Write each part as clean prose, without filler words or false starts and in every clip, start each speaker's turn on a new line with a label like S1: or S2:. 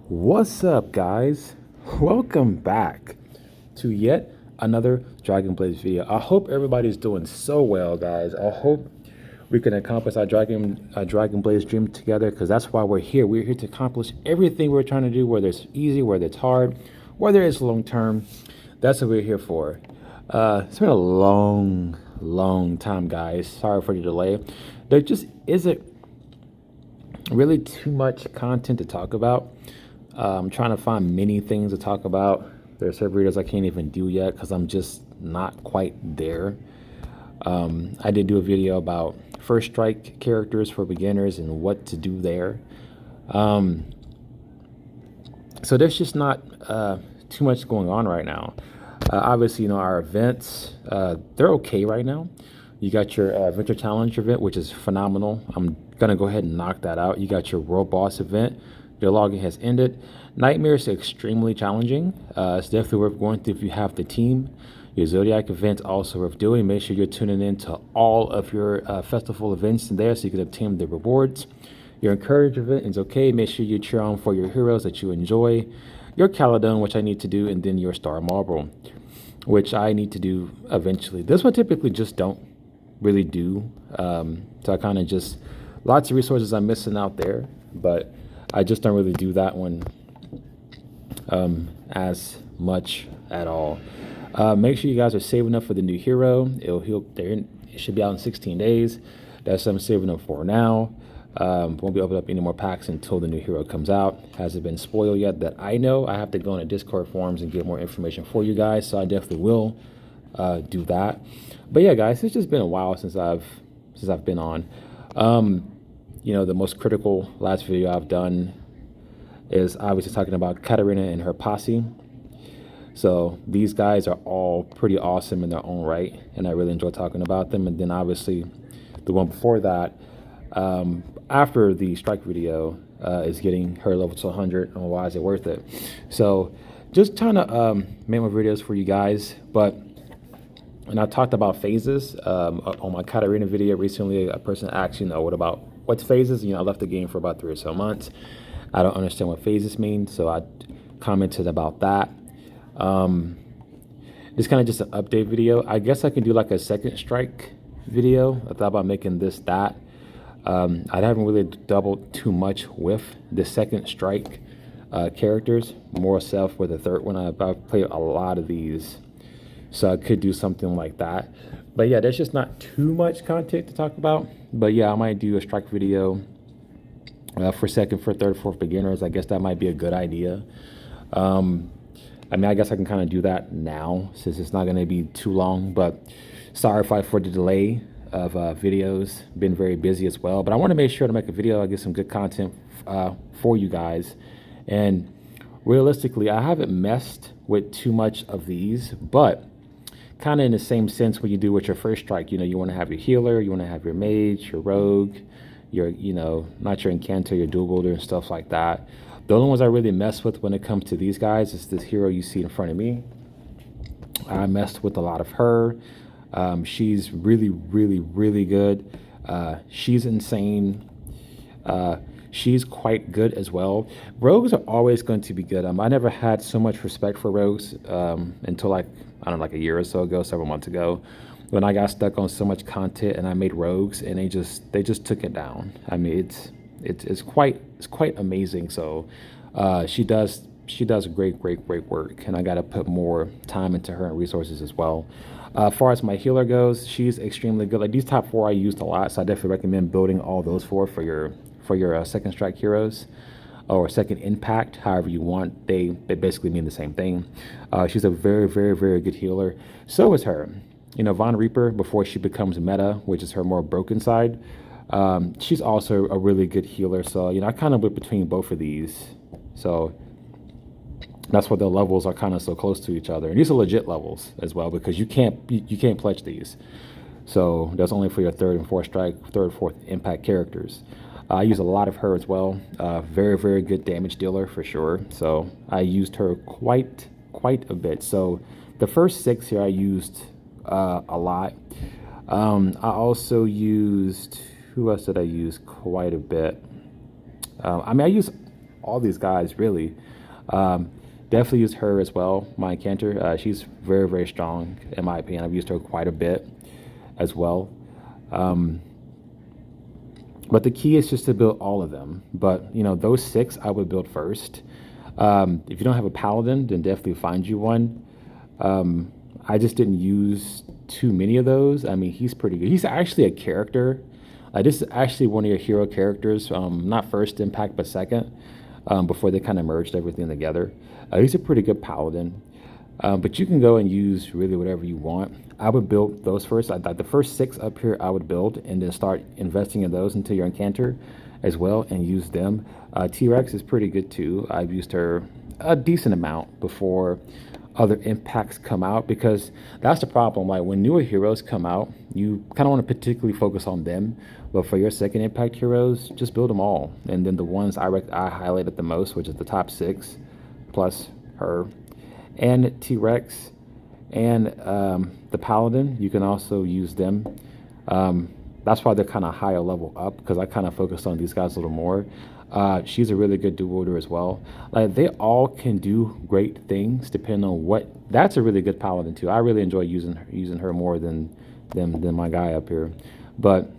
S1: What's up, guys? Welcome back to yet another Dragon Blaze video. I hope everybody's doing so well, guys. I hope we can accomplish our Dragon Blaze dream together, because that's why we're here. We're here to accomplish everything we're trying to do, whether it's easy, whether it's hard, whether it's long term. That's what we're here for. It's been a long time, guys. Sorry for the delay. There just isn't really too much content to talk about. I'm trying to find many things to talk about. There's several videos I can't even do yet because I'm just not quite there. I did do a video about first strike characters for beginners and what to do there. So there's just not too much going on right now. Obviously, our events, they're okay right now. You got your Adventure Challenge event, which is phenomenal. I'm going to go ahead and knock that out. You got your World Boss event. Your login has ended. Nightmare is extremely challenging. It's definitely worth going through if you have the team. Your Zodiac event also worth doing. Make sure you're tuning in to all of your festival events in there so you can obtain the rewards. Your Encourage event is okay. Make sure you cheer on for your heroes that you enjoy. Your Caledon, which I need to do, and then your Star Marble, which I need to do eventually. This one typically just don't really do. So I kind of just, lots of resources I'm missing out there, but I just don't really do that one as much at all. Make sure you guys are saving up for the new hero. It should be out in 16 days. That's what I'm saving up for now. Won't be opening up any more packs until the new hero comes out. Hasn't been spoiled yet that I know. I have to go into Discord forums and get more information for you guys, so I definitely will do that. But yeah, guys, it's just been a while since I've been on. The most critical last video I've done is obviously talking about Katarina and her posse. So these guys are all pretty awesome in their own right, and I really enjoy talking about them. And then obviously the one before that, after the strike video, is getting her level to 100, and why is it worth it? So just trying to make more videos for you guys. And I talked about phases on my Katarina video recently. A person asked, what's phases? I left the game for about 3 or so months. I don't understand what phases mean, so I commented about that. This kind of just an update video. I guess I can do like a second strike video. I thought about making this that. I haven't really doubled too much with the second strike characters, more self with the third one. I've played a lot of these, so I could do something like that. But yeah, there's just not too much content to talk about. But yeah, I might do a strike video for second, for third, fourth beginners. I guess that might be a good idea. I guess I can kind of do that now since it's not going to be too long. But sorry for the delay of videos. Been very busy as well. But I want to make sure to make a video. I get some good content for you guys. And realistically, I haven't messed with too much of these, but kind of in the same sense when you do with your first strike. You want to have your healer, you want to have your mage, your rogue, your not your incanter, your dual wielder and stuff like that. The only ones I really mess with when it comes to these guys is this hero you see in front of me. I messed with a lot of her. She's really good. She's insane. She's quite good as well. Rogues are always going to be good. I never had so much respect for rogues until like a year or so ago, several months ago, when I got stuck on so much content and I made rogues, and they just took it down. It's quite amazing. So she does great work, and I got to put more time into her and resources as well. As far as my healer goes, she's extremely good. Like these top 4 I used a lot, so I definitely recommend building all those for your second strike heroes, or second impact, however you want. They basically mean the same thing. She's a very good healer. So is her. Von Reaper, before she becomes meta, which is her more broken side, she's also a really good healer. So I kind of went between both of these. So that's why the levels are kind of so close to each other. And these are legit levels as well, because you can't pledge these. So that's only for your third and fourth strike, third, fourth impact characters. I use a lot of her as well. Very good damage dealer for sure. So I used her quite a bit. So the first 6 here I used a lot. I also used, who else did I use quite a bit? I use all these guys really. Um, Definitely use her as well, my Cantor. She's very, very strong in my opinion. I've used her quite a bit as well. Um, but the key is just to build all of them. But those six I would build first. If you don't have a paladin, then definitely find you one. Um, I just didn't use too many of those. I mean, he's pretty good. He's actually a character. This is actually one of your hero characters, not first impact, but second, before they kind of merged everything together. He's a pretty good paladin. But you can go and use really whatever you want. I would build those first. The first six up here I would build and then start investing in those until you're Incanter as well and use them. T-Rex is pretty good too. I've used her a decent amount before other impacts come out because that's the problem. Like when newer heroes come out, you kind of want to particularly focus on them. But for your second impact heroes, just build them all. And then the ones I highlighted the most, which is the top six, plus her and T-Rex and the Paladin, you can also use them. That's why they're kind of higher level up because I kind of focused on these guys a little more. She's a really good dual wielder as well. Like they all can do great things depending on what. That's a really good Paladin too. I really enjoy using her more than my guy up here. But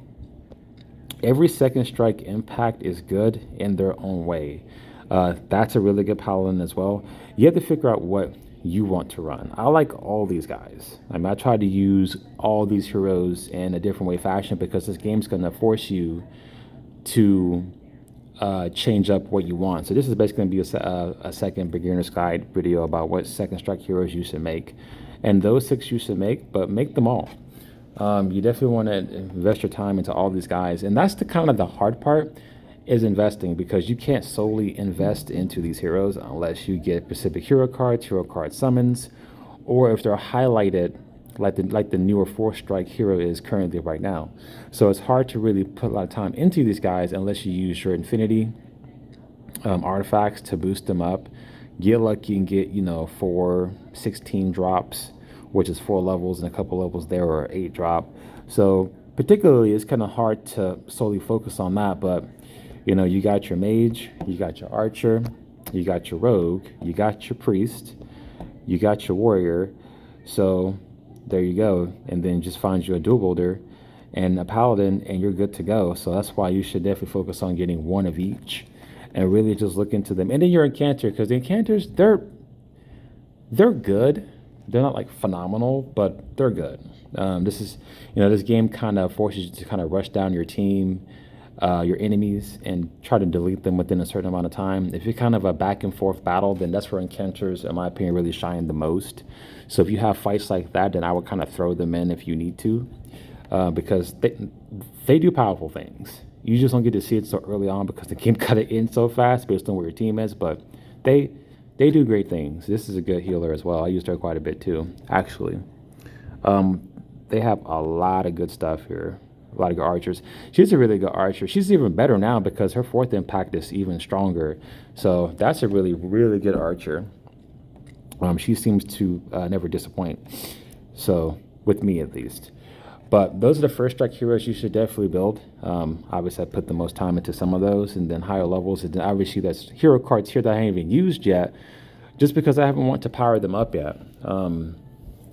S1: every second strike impact is good in their own way. That's a really good Paladin as well. You have to figure out what you want to run. I like all these guys. I mean, I try to use all these heroes in a different way fashion because this game's going to force you to change up what you want. So this is basically going to be a second beginner's guide video about what second strike heroes you should make. And those six you should make, but make them all. You definitely want to invest your time into all these guys. And that's the kind of the hard part is investing because you can't solely invest into these heroes unless you get specific hero card summons, or if they're highlighted like the newer 4-strike hero is currently right now. So it's hard to really put a lot of time into these guys unless you use your infinity artifacts to boost them up. Get lucky and get 4-16 drops, which is 4 levels and a couple levels there, or 8 drop. So particularly it's kind of hard to solely focus on that, but you got your mage, you got your archer, you got your rogue, you got your priest, you got your warrior. So there you go. And then just find you a dual wielder and a paladin and you're good to go. So that's why you should definitely focus on getting one of each and really just look into them. And then your Incanter, because the Incanters, they're good. They're not like phenomenal, but they're good. This game kind of forces you to kind of rush down your team, your enemies, and try to delete them within a certain amount of time. If you're kind of a back and forth battle, then that's where Incanters, in my opinion, really shine the most. So if you have fights like that, then I would kind of throw them in if you need to, because they do powerful things. You just don't get to see it so early on because the game cut it in so fast based on where your team is, but they do great things. This is a good healer as well. I used her quite a bit too, actually. They have a lot of good stuff here. A lot of good archers. She's a really good archer. She's even better now because her 4th impact is even stronger. So that's a really, really good archer. She seems to never disappoint. So, with me at least. But those are the first strike heroes you should definitely build. Obviously, I put the most time into some of those, and then higher levels. And then obviously, there's hero cards here that I haven't even used yet, just because I haven't want to power them up yet.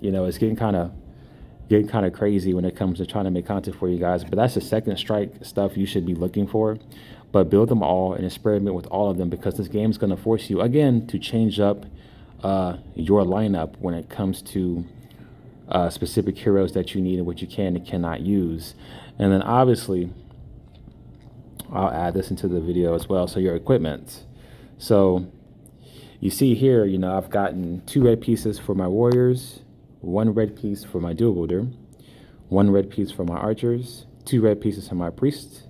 S1: It's getting kind of crazy when it comes to trying to make content for you guys. But that's the second strike stuff you should be looking for. But build them all and experiment with all of them because this game is going to force you again to change up your lineup when it comes to specific heroes that you need and what you can and cannot use. And then obviously I'll add this into the video as well. So your equipment. So you see here, I've gotten 2 red pieces for my warriors, 1 red piece for my dual wielder, 1 red piece for my archers, 2 red pieces for my priests,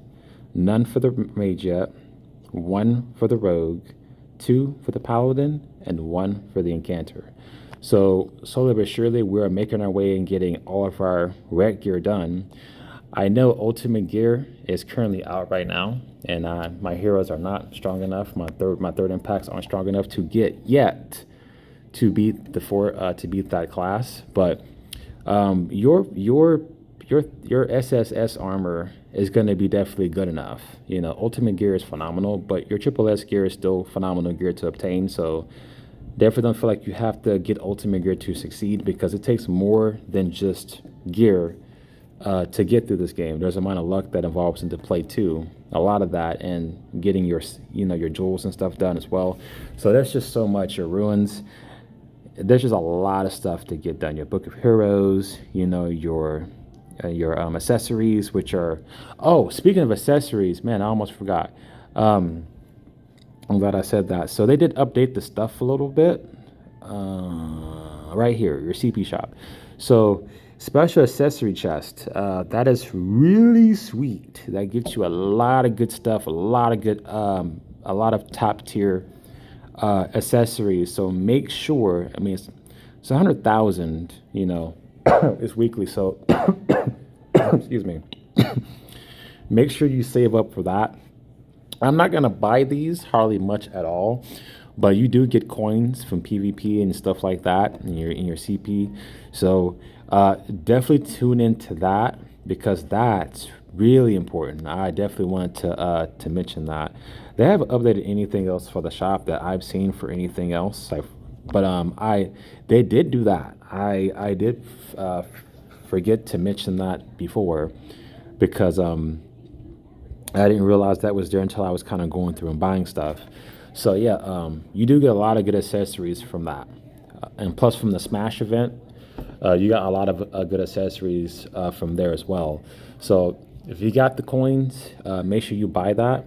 S1: none for the mage yet, 1 for the rogue, 2 for the paladin, and 1 for the Incanter. So slowly but surely, we're making our way and getting all of our red gear done. I know Ultimate Gear is currently out right now, and my heroes are not strong enough. My third impacts aren't strong enough to get yet to beat that class. But your your SSS armor is going to be definitely good enough. You know, Ultimate gear is phenomenal, but your Triple S gear is still phenomenal gear to obtain. So definitely don't feel like you have to get Ultimate gear to succeed, because it takes more than just gear to get through this game. There's a amount of luck that involves into play too. A lot of that, and getting your your jewels and stuff done as well. So there's just so much. Your ruins. There's just a lot of stuff to get done. Your Book of Heroes, your accessories, which are, oh, speaking of accessories, man, I almost forgot. I'm glad I said that. So they did update the stuff a little bit. Right here, your CP shop. So special accessory chest, that is really sweet. That gives you a lot of good stuff, a lot of top tier accessories. So make sure, I mean, it's 100,000, it's weekly. So, excuse me, make sure you save up for that. I'm not going to buy these hardly much at all, but you do get coins from PvP and stuff like that in your CP. So definitely tune into that, because that's really important. I definitely wanted to mention that. They haven't updated anything else for the shop that I've seen for anything else. They did do that. I did forget to mention that before, because I didn't realize that was there until I was kind of going through and buying stuff. So yeah, you do get a lot of good accessories from that, and plus from the Smash event, you got a lot of good accessories from there as well. So if you got the coins, make sure you buy that,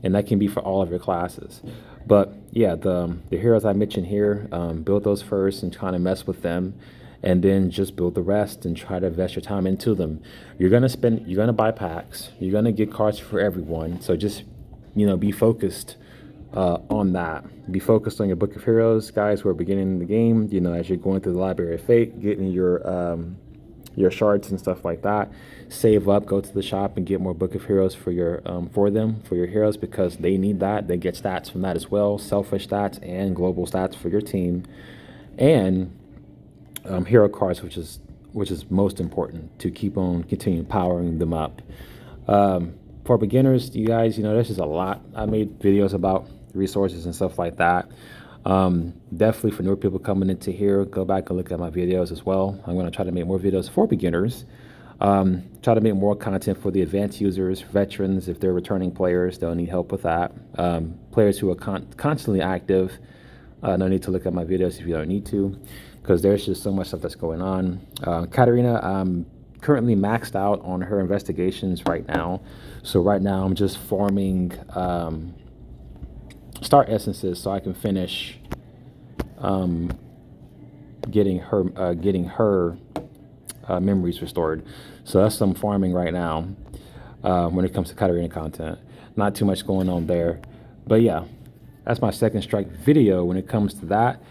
S1: and that can be for all of your classes. But yeah, the heroes I mentioned here, build those first and kind of mess with them, and then just build the rest and try to invest your time into them. You're gonna buy packs, you're gonna get cards for everyone. So just be focused on that. Be focused on your Book of Heroes, guys who are beginning the game. As you're going through the Library of Fate, getting your shards and stuff like that. Save up, go to the shop and get more Book of Heroes for your heroes, because they need that. They get stats from that as well, selfish stats and global stats for your team, and hero cards, which is most important to keep on continuing powering them up. For beginners, you guys, there's just a lot. I made videos about resources and stuff like that. Definitely for newer people coming into here, go back and look at my videos as well. I'm going to try to make more videos for beginners. Try to make more content for the advanced users, veterans. If they're returning players, they'll need help with that. Players who are constantly active, no need to look at my videos if you don't need to, because there's just so much stuff that's going on. Katarina, I'm currently maxed out on her investigations right now. So right now I'm just farming star essences so I can finish getting her memories restored. So that's some farming right now when it comes to Katarina content. Not too much going on there, but yeah, that's my second strike video when it comes to that.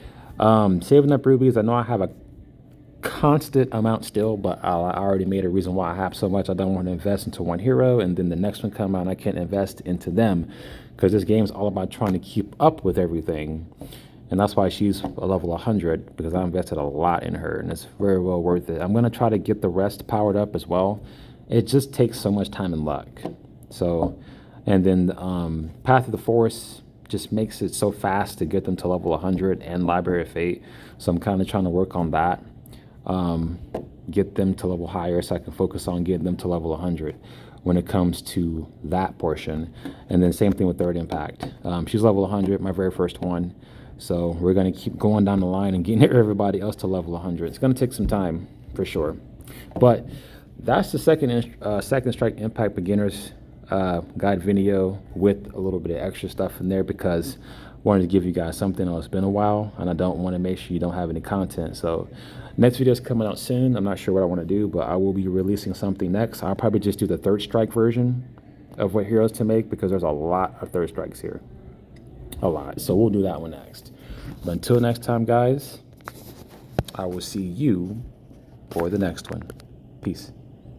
S1: Saving up rubies, I know I have a constant amount still, but I already made a reason why I have so much. I don't want to invest into one hero and then the next one come out and I can't invest into them, because this game is all about trying to keep up with everything. And that's why she's a level 100, because I invested a lot in her, and it's very well worth it. I'm going to try to get the rest powered up as well. It just takes so much time and luck. So, and then Path of the Force just makes it so fast to get them to level 100, and Library of Fate. So I'm kind of trying to work on that. Get them to level higher so I can focus on getting them to level 100 when it comes to that portion. And then same thing with Third Impact. She's level 100, my very first one. So we're going to keep going down the line and getting everybody else to level 100. It's going to take some time for sure. But that's the second strike impact beginners guide video with a little bit of extra stuff in there, because I wanted to give you guys something. It's been a while and I don't want to make sure you don't have any content. So next video is coming out soon. I'm not sure what I want to do, but I will be releasing something next. I'll probably just do the third strike version of what heroes to make, because there's a lot of third strikes here. A lot. So we'll do that one next. But until next time, guys, I will see you for the next one. Peace.